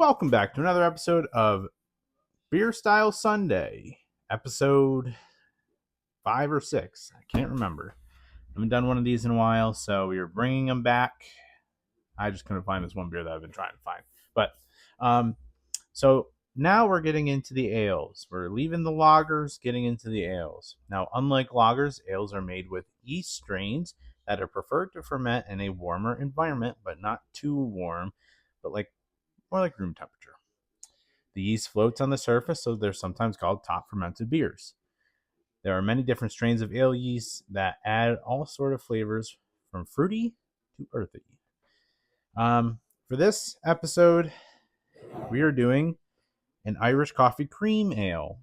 Welcome back to another episode of Beer Style Sunday, episode 5 or 6. I can't remember. I haven't done one of these in a while, so we are bringing them back. I just couldn't find this one beer that I've been trying to find. But so now we're getting into the ales. We're leaving the lagers, getting into the ales. Now, unlike lagers, ales are made with yeast strains that are preferred to ferment in a warmer environment, but not too warm, but more like room temperature. The yeast floats on the surface, so they're sometimes called top fermented beers. There are many different strains of ale yeast that add all sort of flavors from fruity to earthy. For this episode, we are doing an Irish coffee cream ale.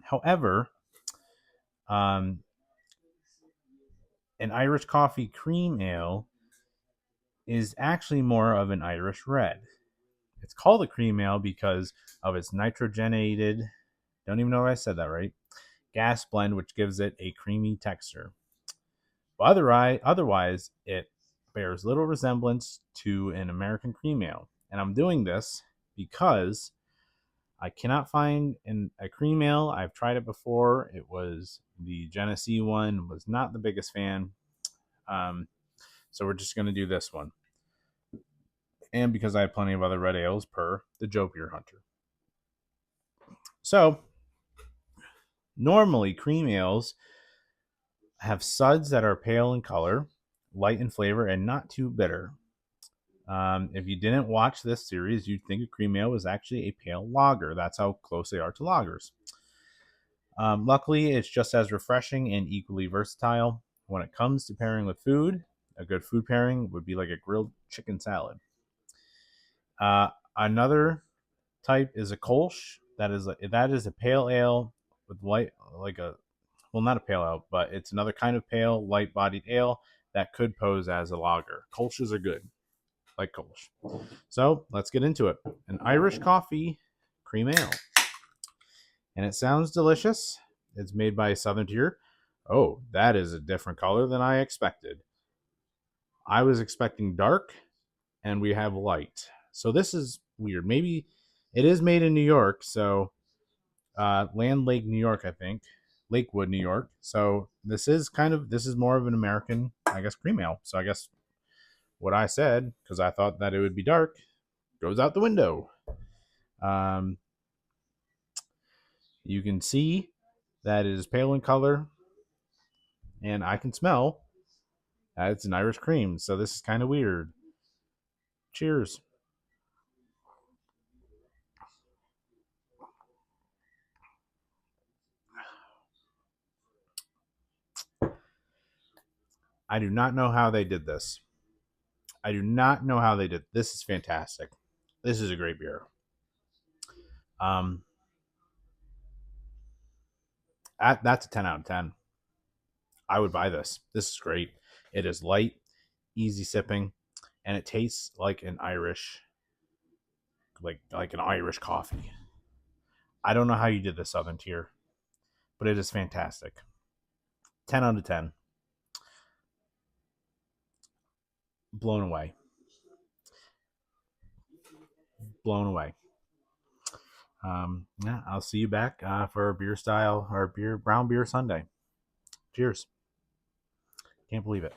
However, um, an Irish coffee cream ale is actually more of an Irish red. It's called a cream ale because of its nitrogenated, don't even know if I said that right, gas blend, which gives it a creamy texture. But otherwise, it bears little resemblance to an American cream ale. And I'm doing this because I cannot find a cream ale. I've tried it before. It was the Genesee one. Was not the biggest fan. So we're just going to do this one. And because I have plenty of other red ales per the Joe Beer Hunter. So normally cream ales have suds that are pale in color, light in flavor, and not too bitter. If you didn't watch this series, you'd think a cream ale was actually a pale lager. That's how close they are to lagers. Luckily, it's just as refreshing and equally versatile. When it comes to pairing with food, a good food pairing would be like a grilled chicken salad. Another type is a Kolsch. That is a pale ale with light, not a pale ale, but it's another kind of pale, light-bodied ale that could pose as a lager. Kolsch's are good, like Kolsch. So let's get into it. An Irish coffee cream ale. And it sounds delicious. It's made by Southern Tier. Oh, that is a different color than I expected. I was expecting dark, and we have light. So this is weird. Maybe it is made in New York, so Land Lake, New York, I think. Lakewood, New York. So this is more of an American, I guess, cream ale. So I guess what I said, because I thought that it would be dark, goes out the window. You can see that it is pale in color, and I can smell that it's an Irish cream. So this is kind of weird. Cheers. I do not know how they did this. I do not know how they did. This is fantastic. This is a great beer. Um, that's a 10 out of 10. I would buy this. This is great. It is light, easy sipping, and it tastes like an Irish, like an Irish coffee. I don't know how you did the Southern Tier, but it is fantastic. 10 out of 10. Blown away. Blown away. Yeah, I'll see you back for our brown beer Sunday. Cheers. Can't believe it.